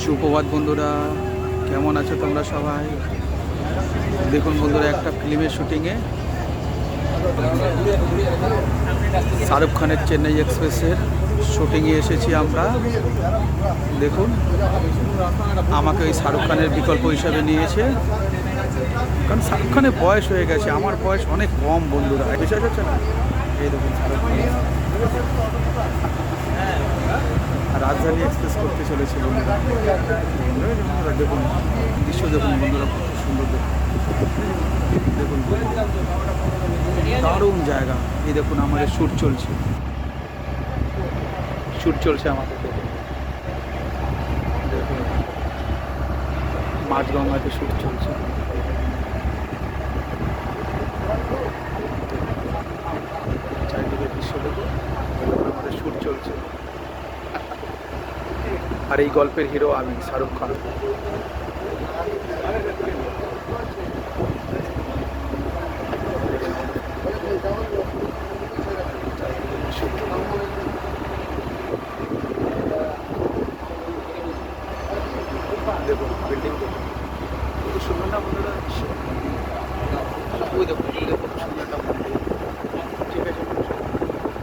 সুপ্রভাত বন্ধুরা, কেমন আছো তোমরা সবাই? দেখুন বন্ধুরা, একটা ফিল্মের শুটিংয়ে শাহরুখ খানের চেন্নাই এক্সপ্রেসের শুটিংয়ে এসেছি আমরা। দেখুন, আমাকে ওই শাহরুখ খানের বিকল্প হিসাবে নিয়েছে, কারণ শাহরুখ খানের বয়স হয়ে গেছে, আমার বয়স অনেক কম বন্ধুরা, বিশ্বাস হচ্ছে না? এই দেখুন শাহরুখ খান রাজধানী এক্সপ্রেস করতে চলেছে বন্ধুরা। দেখুন দৃশ্য, দেখুন বন্ধুরা, কত সুন্দর দেখুন, দারুণ জায়গা। এই দেখুন আমাদের শ্যুট চলছে, আমাদের। দেখুন মাঝগঙ্গাতে শ্যুট চলছে। চারিদিকে দৃশ্য দেখুন, আমাদের শ্যুট চলছে। আর এই গল্পের হিরো আমি, শাহরুখ খান। দেখুন বিল্ডিং, দেখুন কত সুন্দর না বন্ধুরা দৃশ্য। ওই দেখুন, এই দেখুন সুন্দর একটা মন্দির।